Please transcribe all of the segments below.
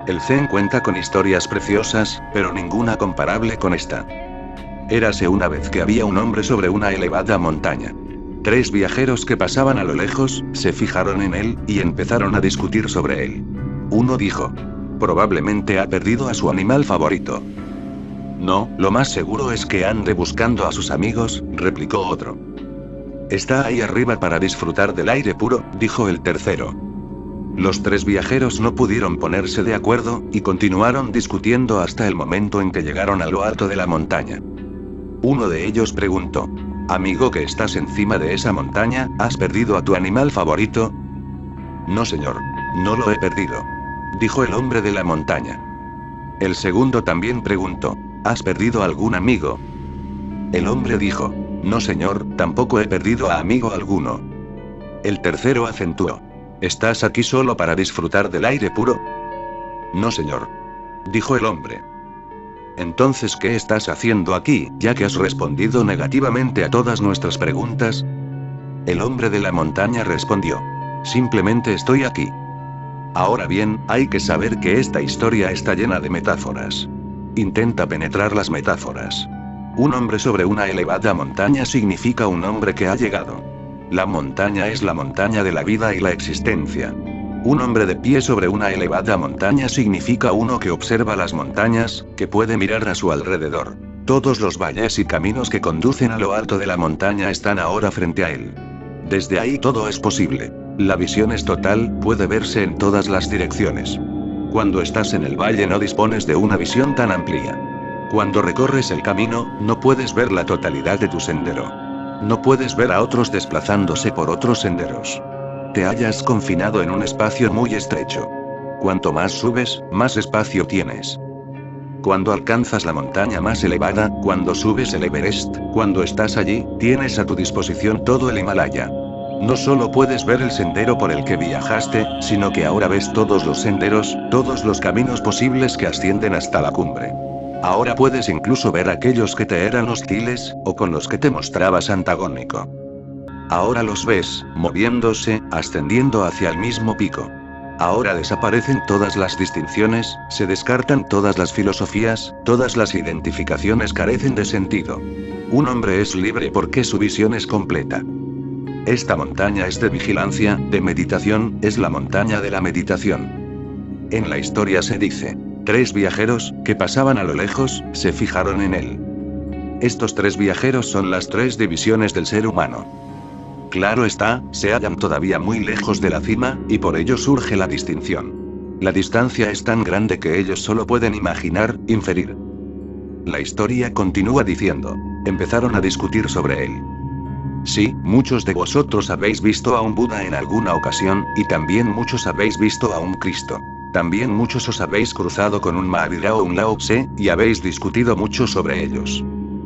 El Zen cuenta con historias preciosas, pero ninguna comparable con esta. Érase una vez que había un hombre sobre una elevada montaña. 3 viajeros que pasaban a lo lejos, se fijaron en él, y empezaron a discutir sobre él. Uno dijo: probablemente ha perdido a su animal favorito. No, lo más seguro es que ande buscando a sus amigos, replicó otro. Está ahí arriba para disfrutar del aire puro, dijo el tercero. Los 3 viajeros no pudieron ponerse de acuerdo, y continuaron discutiendo hasta el momento en que llegaron a lo alto de la montaña. Uno de ellos preguntó: amigo que estás encima de esa montaña, ¿has perdido a tu animal favorito? No señor, no lo he perdido, dijo el hombre de la montaña. El segundo también preguntó: ¿has perdido algún amigo? El hombre dijo: no señor, tampoco he perdido a amigo alguno. El tercero acentuó: ¿estás aquí solo para disfrutar del aire puro? No señor, dijo el hombre. Entonces, ¿qué estás haciendo aquí, ya que has respondido negativamente a todas nuestras preguntas? El hombre de la montaña respondió: simplemente estoy aquí. Ahora bien, hay que saber que esta historia está llena de metáforas. Intenta penetrar las metáforas. Un hombre sobre una elevada montaña significa un hombre que ha llegado. La montaña es la montaña de la vida y la existencia. Un hombre de pie sobre una elevada montaña significa uno que observa las montañas, que puede mirar a su alrededor. Todos los valles y caminos que conducen a lo alto de la montaña están ahora frente a él. Desde ahí todo es posible. La visión es total, puede verse en todas las direcciones. Cuando estás en el valle no dispones de una visión tan amplia. Cuando recorres el camino, no puedes ver la totalidad de tu sendero. No puedes ver a otros desplazándose por otros senderos. Te hallas confinado en un espacio muy estrecho. Cuanto más subes, más espacio tienes. Cuando alcanzas la montaña más elevada, cuando subes el Everest, cuando estás allí, tienes a tu disposición todo el Himalaya. No solo puedes ver el sendero por el que viajaste, sino que ahora ves todos los senderos, todos los caminos posibles que ascienden hasta la cumbre. Ahora puedes incluso ver aquellos que te eran hostiles, o con los que te mostrabas antagónico. Ahora los ves, moviéndose, ascendiendo hacia el mismo pico. Ahora desaparecen todas las distinciones, se descartan todas las filosofías, todas las identificaciones carecen de sentido. Un hombre es libre porque su visión es completa. Esta montaña es de vigilancia, de meditación, es la montaña de la meditación. En la historia se dice: 3 viajeros, que pasaban a lo lejos, se fijaron en él. Estos 3 viajeros son las 3 divisiones del ser humano. Claro está, se hallan todavía muy lejos de la cima, y por ello surge la distinción. La distancia es tan grande que ellos solo pueden imaginar, inferir. La historia continúa diciendo: empezaron a discutir sobre él. Sí, muchos de vosotros habéis visto a un Buda en alguna ocasión, y también muchos habéis visto a un Cristo. También muchos os habéis cruzado con un Mahavira o un Lao Tse, y habéis discutido mucho sobre ellos.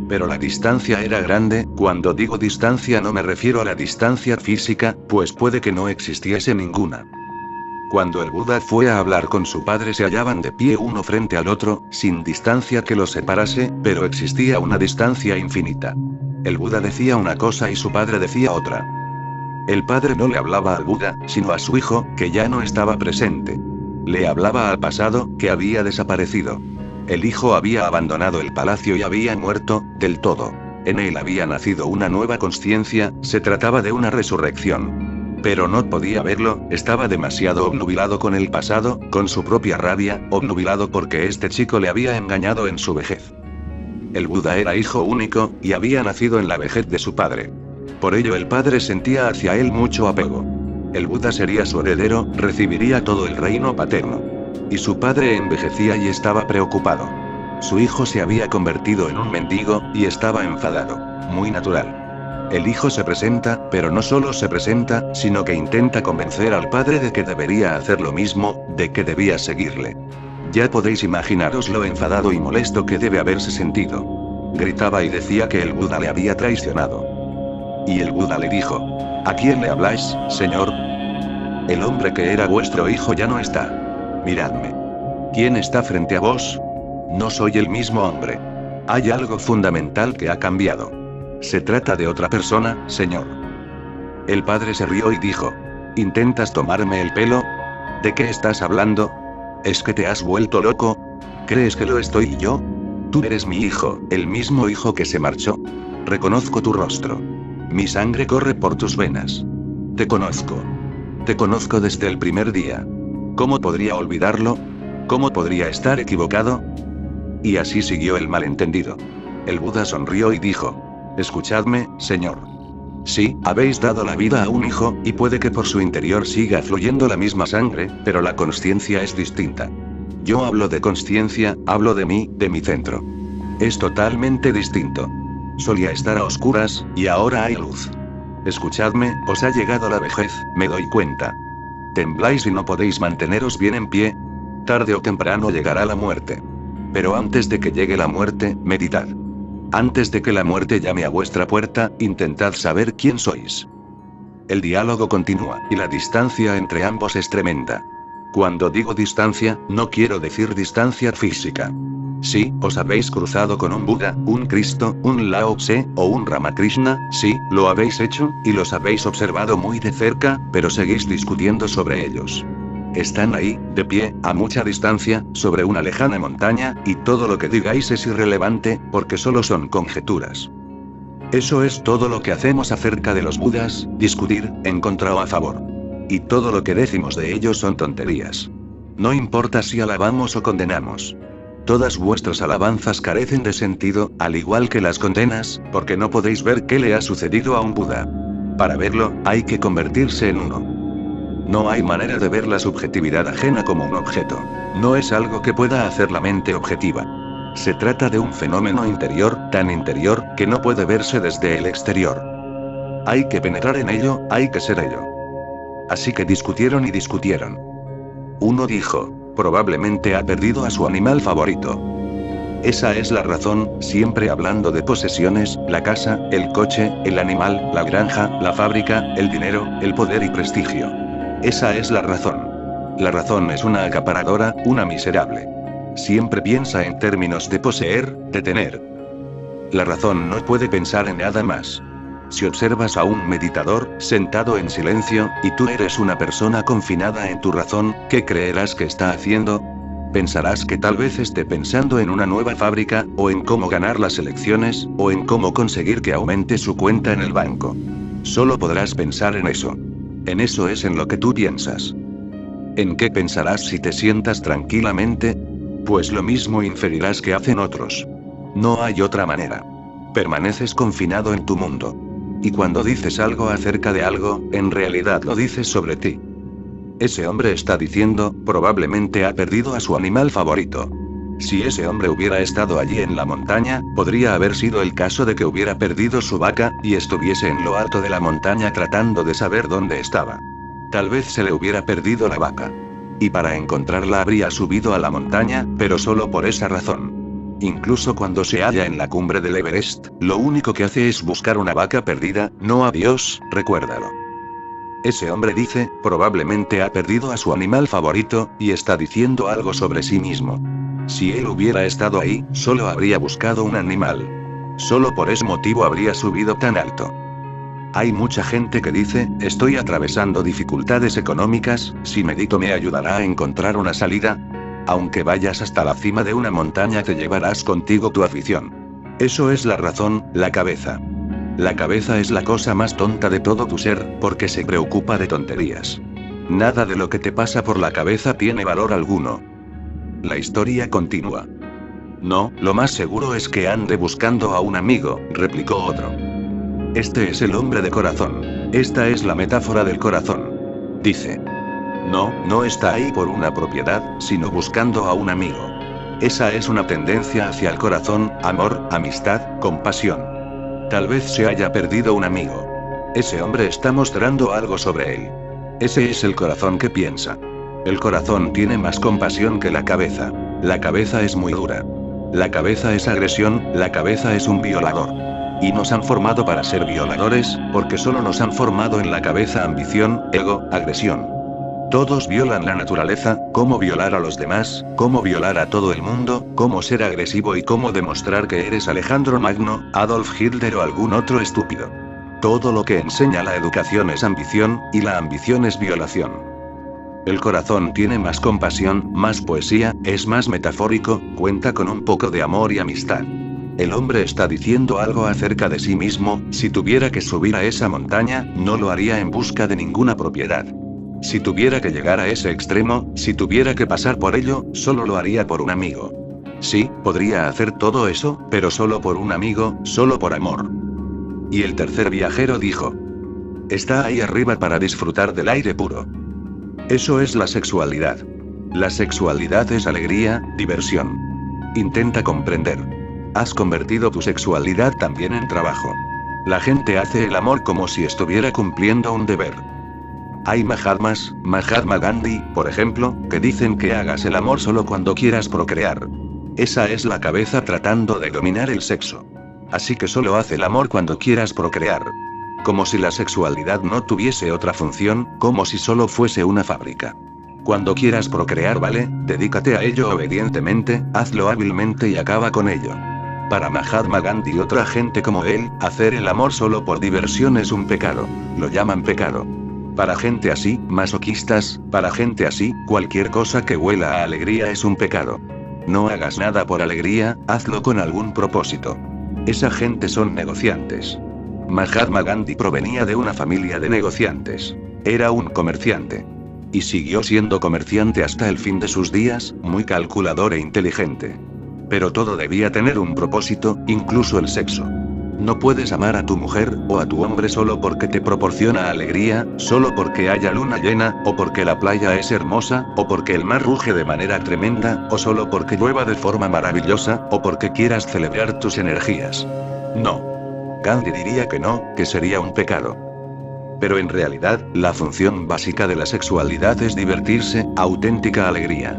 Pero la distancia era grande. Cuando digo distancia no me refiero a la distancia física, pues puede que no existiese ninguna. Cuando el Buda fue a hablar con su padre se hallaban de pie uno frente al otro, sin distancia que los separase, pero existía una distancia infinita. El Buda decía una cosa y su padre decía otra. El padre no le hablaba al Buda, sino a su hijo, que ya no estaba presente. Le hablaba al pasado, que había desaparecido. El hijo había abandonado el palacio y había muerto, del todo. En él había nacido una nueva consciencia, se trataba de una resurrección. Pero no podía verlo, estaba demasiado obnubilado con el pasado, con su propia rabia, obnubilado porque este chico le había engañado en su vejez. El Buda era hijo único, y había nacido en la vejez de su padre. Por ello el padre sentía hacia él mucho apego. El Buda sería su heredero, recibiría todo el reino paterno. Y su padre envejecía y estaba preocupado. Su hijo se había convertido en un mendigo, y estaba enfadado. Muy natural. El hijo se presenta, pero no solo se presenta, sino que intenta convencer al padre de que debería hacer lo mismo, de que debía seguirle. Ya podéis imaginaros lo enfadado y molesto que debe haberse sentido. Gritaba y decía que el Buda le había traicionado. Y el Buda le dijo: ¿a quién le habláis, señor? El hombre que era vuestro hijo ya no está. Miradme. ¿Quién está frente a vos? No soy el mismo hombre. Hay algo fundamental que ha cambiado. Se trata de otra persona, señor. El padre se rió y dijo: ¿intentas tomarme el pelo? ¿De qué estás hablando? ¿Es que te has vuelto loco? ¿Crees que lo estoy yo? Tú eres mi hijo, el mismo hijo que se marchó. Reconozco tu rostro. Mi sangre corre por tus venas. Te conozco. Te conozco desde el primer día. ¿Cómo podría olvidarlo? ¿Cómo podría estar equivocado? Y así siguió el malentendido. El Buda sonrió y dijo: escuchadme, señor. Sí, habéis dado la vida a un hijo, y puede que por su interior siga fluyendo la misma sangre, pero la consciencia es distinta. Yo hablo de consciencia, hablo de mí, de mi centro. Es totalmente distinto. Solía estar a oscuras, y ahora hay luz. Escuchadme, os ha llegado la vejez, me doy cuenta. Tembláis y no podéis manteneros bien en pie. Tarde o temprano llegará la muerte. Pero antes de que llegue la muerte, meditad. Antes de que la muerte llame a vuestra puerta, intentad saber quién sois. El diálogo continúa, y la distancia entre ambos es tremenda. Cuando digo distancia, no quiero decir distancia física. Sí, os habéis cruzado con un Buda, un Cristo, un Lao Tse, o un Ramakrishna, sí, lo habéis hecho, y los habéis observado muy de cerca, pero seguís discutiendo sobre ellos. Están ahí, de pie, a mucha distancia, sobre una lejana montaña, y todo lo que digáis es irrelevante, porque solo son conjeturas. Eso es todo lo que hacemos acerca de los Budas, discutir, en contra o a favor. Y todo lo que decimos de ellos son tonterías. No importa si alabamos o condenamos. Todas vuestras alabanzas carecen de sentido, al igual que las condenas, porque no podéis ver qué le ha sucedido a un Buda. Para verlo, hay que convertirse en uno. No hay manera de ver la subjetividad ajena como un objeto. No es algo que pueda hacer la mente objetiva. Se trata de un fenómeno interior, tan interior, que no puede verse desde el exterior. Hay que penetrar en ello, hay que ser ello. Así que discutieron y discutieron. Uno dijo: probablemente ha perdido a su animal favorito. Esa es la razón, siempre hablando de posesiones, la casa, el coche, el animal, la granja, la fábrica, el dinero, el poder y prestigio. Esa es la razón. La razón es una acaparadora, una miserable. Siempre piensa en términos de poseer, de tener. La razón no puede pensar en nada más. Si observas a un meditador, sentado en silencio, y tú eres una persona confinada en tu razón, ¿qué creerás que está haciendo? Pensarás que tal vez esté pensando en una nueva fábrica, o en cómo ganar las elecciones, o en cómo conseguir que aumente su cuenta en el banco. Solo podrás pensar en eso. En eso es en lo que tú piensas. ¿En qué pensarás si te sientas tranquilamente? Pues lo mismo inferirás que hacen otros. No hay otra manera. Permaneces confinado en tu mundo. Y cuando dices algo acerca de algo, en realidad lo dices sobre ti. Ese hombre está diciendo, probablemente ha perdido a su animal favorito. Si ese hombre hubiera estado allí en la montaña, podría haber sido el caso de que hubiera perdido su vaca, y estuviese en lo alto de la montaña tratando de saber dónde estaba. Tal vez se le hubiera perdido la vaca. Y para encontrarla habría subido a la montaña, pero solo por esa razón. Incluso cuando se halla en la cumbre del Everest, lo único que hace es buscar una vaca perdida, no a Dios, recuérdalo. Ese hombre dice, probablemente ha perdido a su animal favorito, y está diciendo algo sobre sí mismo. Si él hubiera estado ahí, solo habría buscado un animal. Solo por ese motivo habría subido tan alto. Hay mucha gente que dice, estoy atravesando dificultades económicas, si medito me ayudará a encontrar una salida. Aunque vayas hasta la cima de una montaña te llevarás contigo tu afición. Eso es la razón, la cabeza. La cabeza es la cosa más tonta de todo tu ser, porque se preocupa de tonterías. Nada de lo que te pasa por la cabeza tiene valor alguno. La historia continúa. No, lo más seguro es que ande buscando a un amigo, replicó otro. Este es el hombre de corazón. Esta es la metáfora del corazón. Dice. No, no está ahí por una propiedad, sino buscando a un amigo. Esa es una tendencia hacia el corazón, amor, amistad, compasión. Tal vez se haya perdido un amigo. Ese hombre está mostrando algo sobre él. Ese es el corazón que piensa. El corazón tiene más compasión que la cabeza. La cabeza es muy dura. La cabeza es agresión, la cabeza es un violador. Y nos han formado para ser violadores, porque solo nos han formado en la cabeza ambición, ego, agresión. Todos violan la naturaleza, cómo violar a los demás, cómo violar a todo el mundo, cómo ser agresivo y cómo demostrar que eres Alejandro Magno, Adolf Hitler o algún otro estúpido. Todo lo que enseña la educación es ambición, y la ambición es violación. El corazón tiene más compasión, más poesía, es más metafórico, cuenta con un poco de amor y amistad. El hombre está diciendo algo acerca de sí mismo: si tuviera que subir a esa montaña, no lo haría en busca de ninguna propiedad. Si tuviera que llegar a ese extremo, si tuviera que pasar por ello, solo lo haría por un amigo. Sí, podría hacer todo eso, pero solo por un amigo, solo por amor. Y el tercer viajero dijo: está ahí arriba para disfrutar del aire puro. Eso es la sexualidad. La sexualidad es alegría, diversión. Intenta comprender. Has convertido tu sexualidad también en trabajo. La gente hace el amor como si estuviera cumpliendo un deber. Hay Mahatmas, Mahatma Gandhi, por ejemplo, que dicen que hagas el amor solo cuando quieras procrear. Esa es la cabeza tratando de dominar el sexo. Así que solo haz el amor cuando quieras procrear. Como si la sexualidad no tuviese otra función, como si solo fuese una fábrica. Cuando quieras procrear, vale, dedícate a ello obedientemente, hazlo hábilmente y acaba con ello. Para Mahatma Gandhi y otra gente como él, hacer el amor solo por diversión es un pecado. Lo llaman pecado. Para gente así, masoquistas, para gente así, cualquier cosa que huela a alegría es un pecado. No hagas nada por alegría, hazlo con algún propósito. Esa gente son negociantes. Mahatma Gandhi provenía de una familia de negociantes. Era un comerciante. Y siguió siendo comerciante hasta el fin de sus días, muy calculador e inteligente. Pero todo debía tener un propósito, incluso el sexo. No puedes amar a tu mujer, o a tu hombre solo porque te proporciona alegría, solo porque haya luna llena, o porque la playa es hermosa, o porque el mar ruge de manera tremenda, o solo porque llueva de forma maravillosa, o porque quieras celebrar tus energías. No. Gandhi diría que no, que sería un pecado. Pero en realidad, la función básica de la sexualidad es divertirse, auténtica alegría.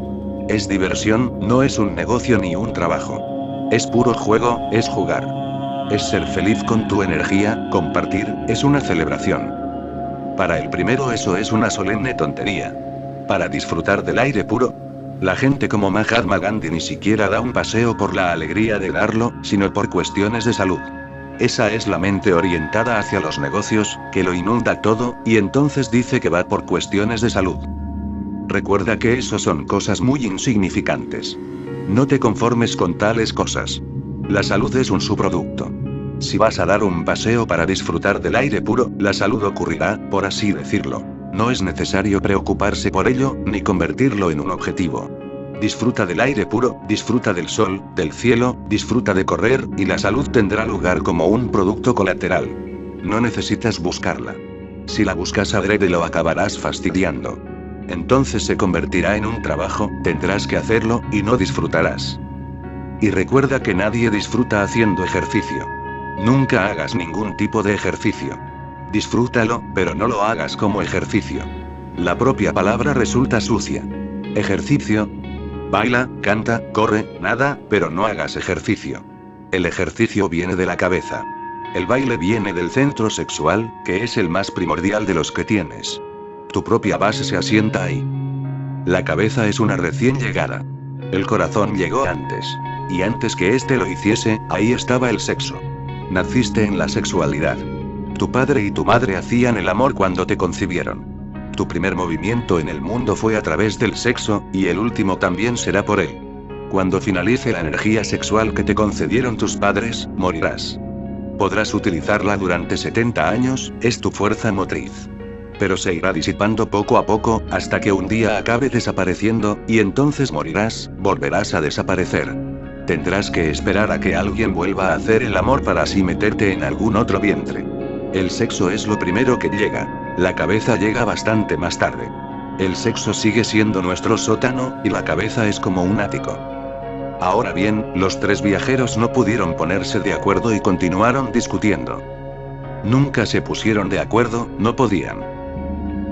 Es diversión, no es un negocio ni un trabajo. Es puro juego, es jugar. Es ser feliz con tu energía, compartir, es una celebración. Para el primero eso es una solemne tontería. Para disfrutar del aire puro, la gente como Mahatma Gandhi ni siquiera da un paseo por la alegría de darlo, sino por cuestiones de salud. Esa es la mente orientada hacia los negocios, que lo inunda todo, y entonces dice que va por cuestiones de salud. Recuerda que eso son cosas muy insignificantes. No te conformes con tales cosas. La salud es un subproducto. Si vas a dar un paseo para disfrutar del aire puro, la salud ocurrirá, por así decirlo. No es necesario preocuparse por ello, ni convertirlo en un objetivo. Disfruta del aire puro, disfruta del sol, del cielo, disfruta de correr, y la salud tendrá lugar como un producto colateral. No necesitas buscarla. Si la buscas adrede lo acabarás fastidiando. Entonces se convertirá en un trabajo, tendrás que hacerlo, y no disfrutarás. Y recuerda que nadie disfruta haciendo ejercicio. Nunca hagas ningún tipo de ejercicio. Disfrútalo, pero no lo hagas como ejercicio. La propia palabra resulta sucia. Ejercicio. Baila, canta, corre, nada, pero no hagas ejercicio. El ejercicio viene de la cabeza. El baile viene del centro sexual, que es el más primordial de los que tienes. Tu propia base se asienta ahí. La cabeza es una recién llegada. El corazón llegó antes. Y antes que éste lo hiciese, ahí estaba el sexo. Naciste en la sexualidad. Tu padre y tu madre hacían el amor cuando te concibieron. Tu primer movimiento en el mundo fue a través del sexo, y el último también será por él. Cuando finalice la energía sexual que te concedieron tus padres, morirás. Podrás utilizarla durante 70 años, es tu fuerza motriz. Pero se irá disipando poco a poco, hasta que un día acabe desapareciendo, y entonces morirás, volverás a desaparecer. Tendrás que esperar a que alguien vuelva a hacer el amor para así meterte en algún otro vientre. El sexo es lo primero que llega. La cabeza llega bastante más tarde. El sexo sigue siendo nuestro sótano, y la cabeza es como un ático. Ahora bien, los tres viajeros no pudieron ponerse de acuerdo y continuaron discutiendo. Nunca se pusieron de acuerdo, no podían.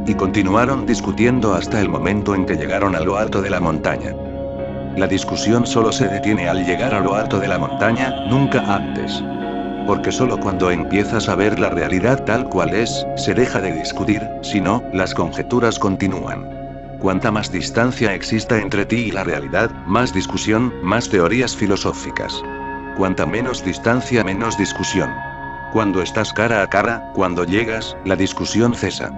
Y continuaron discutiendo hasta el momento en que llegaron a lo alto de la montaña. La discusión solo se detiene al llegar a lo alto de la montaña, nunca antes. Porque solo cuando empiezas a ver la realidad tal cual es, se deja de discutir, si no, las conjeturas continúan. Cuanta más distancia exista entre ti y la realidad, más discusión, más teorías filosóficas. Cuanta menos distancia, menos discusión. Cuando estás cara a cara, cuando llegas, la discusión cesa.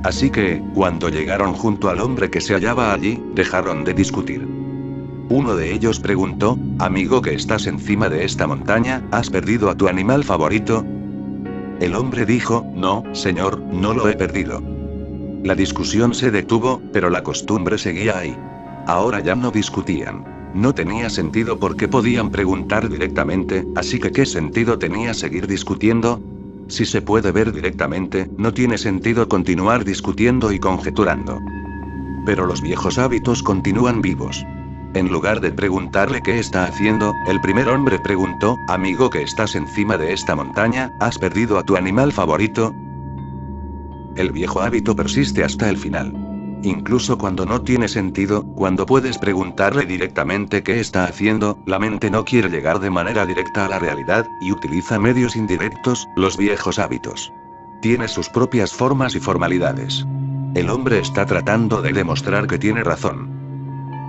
Así que, cuando llegaron junto al hombre que se hallaba allí, dejaron de discutir. Uno de ellos preguntó: amigo que estás encima de esta montaña, ¿has perdido a tu animal favorito? El hombre dijo: no, señor, no lo he perdido. La discusión se detuvo, pero la costumbre seguía ahí. Ahora ya no discutían. No tenía sentido porque podían preguntar directamente, así que ¿qué sentido tenía seguir discutiendo? Si se puede ver directamente, no tiene sentido continuar discutiendo y conjeturando. Pero los viejos hábitos continúan vivos. En lugar de preguntarle qué está haciendo, el primer hombre preguntó: amigo que estás encima de esta montaña, ¿has perdido a tu animal favorito? El viejo hábito persiste hasta el final. Incluso cuando no tiene sentido, cuando puedes preguntarle directamente qué está haciendo, la mente no quiere llegar de manera directa a la realidad, y utiliza medios indirectos, los viejos hábitos. Tiene sus propias formas y formalidades. El hombre está tratando de demostrar que tiene razón.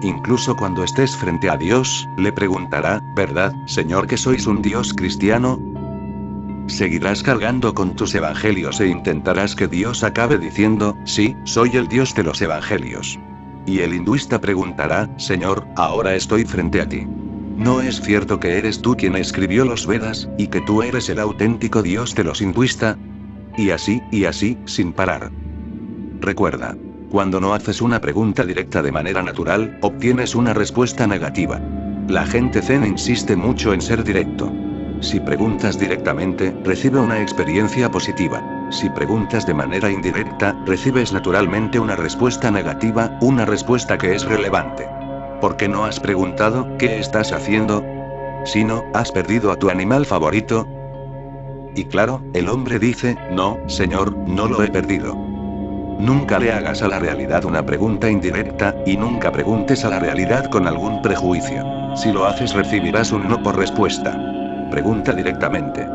Incluso cuando estés frente a Dios, le preguntará: ¿verdad, Señor, que sois un Dios cristiano? Seguirás cargando con tus evangelios e intentarás que Dios acabe diciendo: sí, soy el Dios de los evangelios. Y el hinduista preguntará: Señor, ahora estoy frente a ti. ¿No es cierto que eres tú quien escribió los Vedas, y que tú eres el auténtico Dios de los hinduistas? Y así, sin parar. Recuerda. Cuando no haces una pregunta directa de manera natural, obtienes una respuesta negativa. La gente zen insiste mucho en ser directo. Si preguntas directamente, recibe una experiencia positiva. Si preguntas de manera indirecta, recibes naturalmente una respuesta negativa, una respuesta que es relevante. ¿Por qué no has preguntado qué estás haciendo? Si no, ¿has perdido a tu animal favorito? Y claro, el hombre dice: no, señor, no lo he perdido. Nunca le hagas a la realidad una pregunta indirecta, y nunca preguntes a la realidad con algún prejuicio. Si lo haces recibirás un no por respuesta. Pregunta directamente.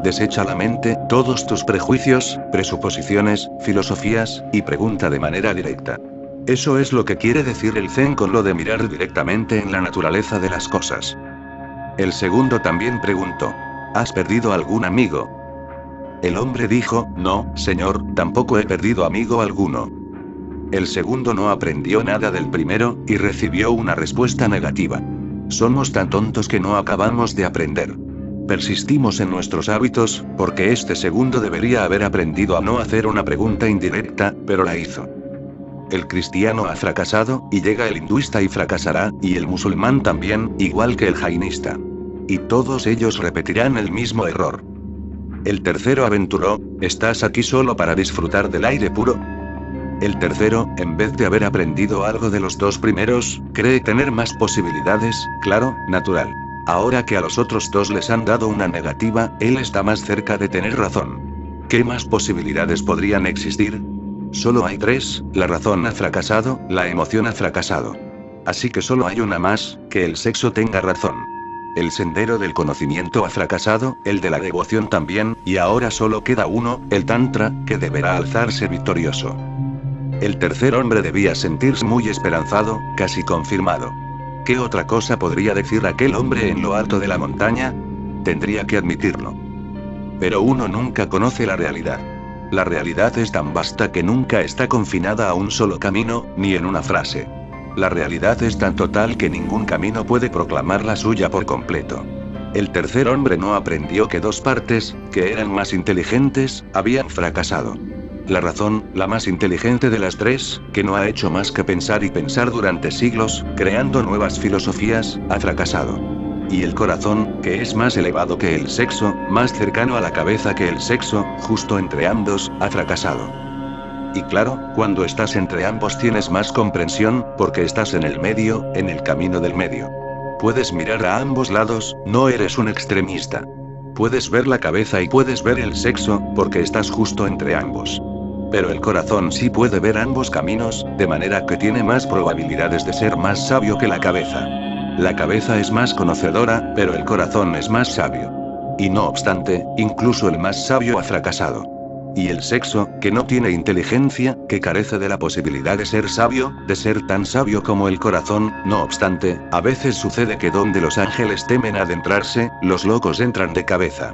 Desecha la mente, todos tus prejuicios, presuposiciones, filosofías, y pregunta de manera directa. Eso es lo que quiere decir el Zen con lo de mirar directamente en la naturaleza de las cosas. El segundo también preguntó: ¿has perdido algún amigo? El hombre dijo: no, señor, tampoco he perdido amigo alguno. El segundo no aprendió nada del primero, y recibió una respuesta negativa. Somos tan tontos que no acabamos de aprender. Persistimos en nuestros hábitos, porque este segundo debería haber aprendido a no hacer una pregunta indirecta, pero la hizo. El cristiano ha fracasado, y llega el hinduista y fracasará, y el musulmán también, igual que el jainista. Y todos ellos repetirán el mismo error. El tercero aventuró: ¿estás aquí solo para disfrutar del aire puro? El tercero, en vez de haber aprendido algo de los dos primeros, cree tener más posibilidades, claro, natural. Ahora que a los otros dos les han dado una negativa, él está más cerca de tener razón. ¿Qué más posibilidades podrían existir? Solo hay tres: la razón ha fracasado, la emoción ha fracasado. Así que solo hay una más: que el sexo tenga razón. El sendero del conocimiento ha fracasado, el de la devoción también, y ahora solo queda uno, el Tantra, que deberá alzarse victorioso. El tercer hombre debía sentirse muy esperanzado, casi confirmado. ¿Qué otra cosa podría decir aquel hombre en lo alto de la montaña? Tendría que admitirlo. Pero uno nunca conoce la realidad. La realidad es tan vasta que nunca está confinada a un solo camino, ni en una frase. La realidad es tan total que ningún camino puede proclamar la suya por completo. El tercer hombre no aprendió que dos partes, que eran más inteligentes, habían fracasado. La razón, la más inteligente de las tres, que no ha hecho más que pensar y pensar durante siglos, creando nuevas filosofías, ha fracasado. Y el corazón, que es más elevado que el sexo, más cercano a la cabeza que el sexo, justo entre ambos, ha fracasado. Y claro, cuando estás entre ambos tienes más comprensión, porque estás en el medio, en el camino del medio. Puedes mirar a ambos lados, no eres un extremista. Puedes ver la cabeza y puedes ver el sexo, porque estás justo entre ambos. Pero el corazón sí puede ver ambos caminos, de manera que tiene más probabilidades de ser más sabio que la cabeza. La cabeza es más conocedora, pero el corazón es más sabio. Y no obstante, incluso el más sabio ha fracasado. Y el sexo, que no tiene inteligencia, que carece de la posibilidad de ser sabio, de ser tan sabio como el corazón, no obstante, a veces sucede que donde los ángeles temen adentrarse, los locos entran de cabeza.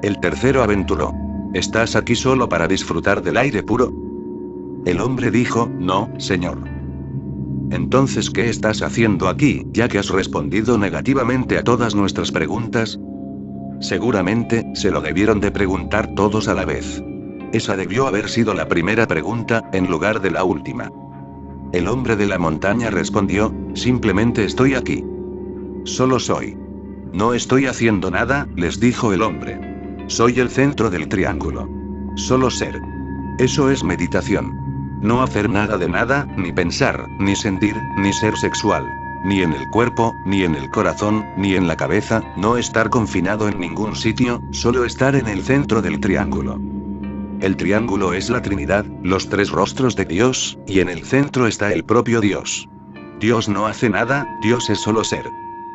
El tercero aventuró: ¿estás aquí solo para disfrutar del aire puro? El hombre dijo, no, señor. Entonces, ¿qué estás haciendo aquí, ya que has respondido negativamente a todas nuestras preguntas? Seguramente, se lo debieron de preguntar todos a la vez. Esa debió haber sido la primera pregunta, en lugar de la última. El hombre de la montaña respondió, simplemente estoy aquí. Solo soy. No estoy haciendo nada, les dijo el hombre. Soy el centro del triángulo. Solo ser. Eso es meditación. No hacer nada de nada, ni pensar, ni sentir, ni ser sexual. Ni en el cuerpo, ni en el corazón, ni en la cabeza, no estar confinado en ningún sitio, solo estar en el centro del triángulo. El triángulo es la Trinidad, los tres rostros de Dios, y en el centro está el propio Dios. Dios no hace nada, Dios es solo ser.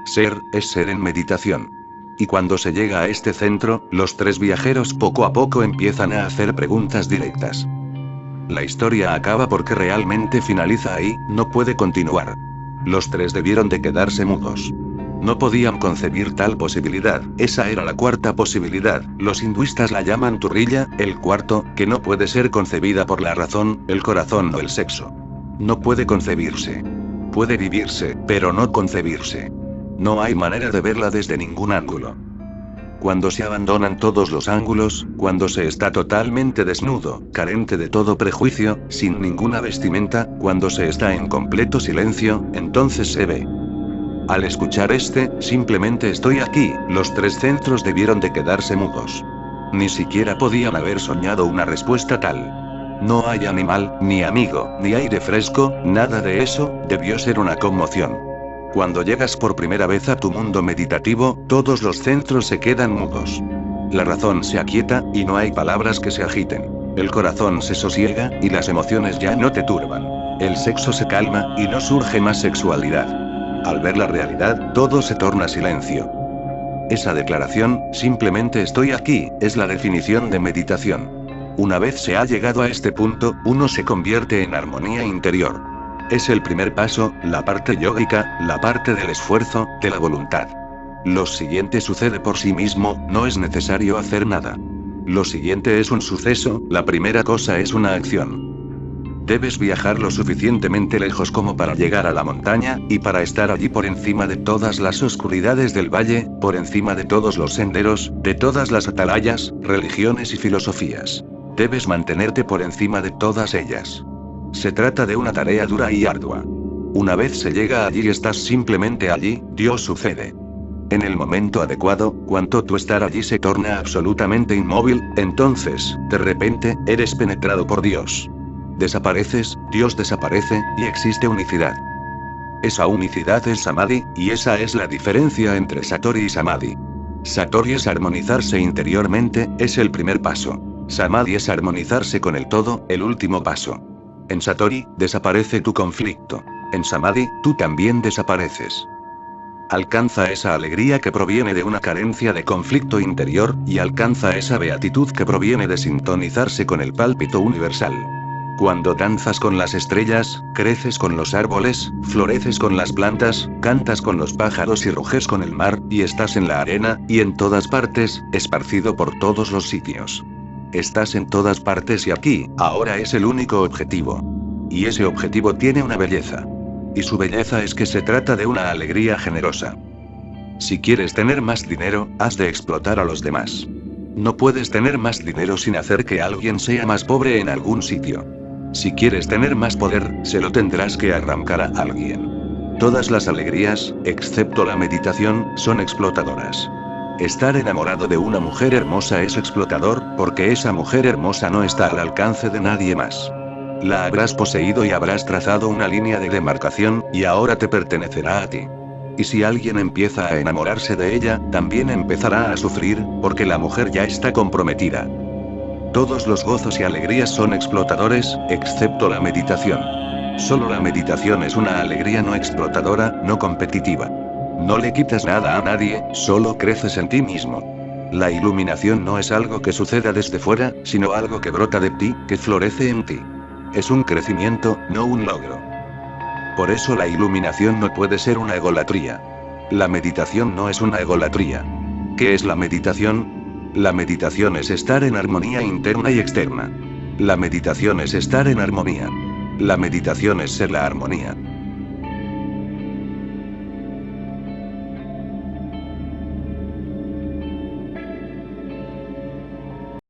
Ser, es ser en meditación. Y cuando se llega a este centro, los tres viajeros poco a poco empiezan a hacer preguntas directas. La historia acaba porque realmente finaliza ahí, no puede continuar. Los tres debieron de quedarse mudos. No podían concebir tal posibilidad, esa era la cuarta posibilidad, los hinduistas la llaman turrilla, el cuarto, que no puede ser concebida por la razón, el corazón o el sexo. No puede concebirse. Puede vivirse, pero no concebirse. No hay manera de verla desde ningún ángulo. Cuando se abandonan todos los ángulos, cuando se está totalmente desnudo, carente de todo prejuicio, sin ninguna vestimenta, cuando se está en completo silencio, entonces se ve. Al escuchar simplemente estoy aquí, los tres centros debieron de quedarse mudos. Ni siquiera podían haber soñado una respuesta tal. No hay animal, ni amigo, ni aire fresco, nada de eso, debió ser una conmoción. Cuando llegas por primera vez a tu mundo meditativo, todos los centros se quedan mudos. La razón se aquieta, y no hay palabras que se agiten. El corazón se sosiega, y las emociones ya no te turban. El sexo se calma, y no surge más sexualidad. Al ver la realidad, todo se torna silencio. Esa declaración, simplemente estoy aquí, es la definición de meditación. Una vez se ha llegado a este punto, uno se convierte en armonía interior. Es el primer paso, la parte yógica, la parte del esfuerzo, de la voluntad. Lo siguiente sucede por sí mismo, no es necesario hacer nada. Lo siguiente es un suceso, la primera cosa es una acción. Debes viajar lo suficientemente lejos como para llegar a la montaña, y para estar allí por encima de todas las oscuridades del valle, por encima de todos los senderos, de todas las atalayas, religiones y filosofías. Debes mantenerte por encima de todas ellas. Se trata de una tarea dura y ardua. Una vez se llega allí y estás simplemente allí, Dios sucede. En el momento adecuado, cuando tu estar allí se torna absolutamente inmóvil, entonces, de repente, eres penetrado por Dios. Desapareces, Dios desaparece, y existe unicidad. Esa unicidad es Samadhi, y esa es la diferencia entre Satori y Samadhi. Satori es armonizarse interiormente, es el primer paso. Samadhi es armonizarse con el todo, el último paso. En Satori, desaparece tu conflicto. En Samadhi, tú también desapareces. Alcanza esa alegría que proviene de una carencia de conflicto interior, y alcanza esa beatitud que proviene de sintonizarse con el pálpito universal. Cuando danzas con las estrellas, creces con los árboles, floreces con las plantas, cantas con los pájaros y ruges con el mar, y estás en la arena, y en todas partes, esparcido por todos los sitios. Estás en todas partes y aquí, ahora es el único objetivo. Y ese objetivo tiene una belleza. Y su belleza es que se trata de una alegría generosa. Si quieres tener más dinero, has de explotar a los demás. No puedes tener más dinero sin hacer que alguien sea más pobre en algún sitio. Si quieres tener más poder, se lo tendrás que arrancar a alguien. Todas las alegrías, excepto la meditación, son explotadoras. Estar enamorado de una mujer hermosa es explotador, porque esa mujer hermosa no está al alcance de nadie más. La habrás poseído y habrás trazado una línea de demarcación, y ahora te pertenecerá a ti. Y si alguien empieza a enamorarse de ella, también empezará a sufrir, porque la mujer ya está comprometida. Todos los gozos y alegrías son explotadores, excepto la meditación. Solo la meditación es una alegría no explotadora, no competitiva. No le quitas nada a nadie, solo creces en ti mismo. La iluminación no es algo que suceda desde fuera, sino algo que brota de ti, que florece en ti. Es un crecimiento, no un logro. Por eso la iluminación no puede ser una egolatría. La meditación no es una egolatría. ¿Qué es la meditación? La meditación es estar en armonía interna y externa. La meditación es estar en armonía. La meditación es ser la armonía.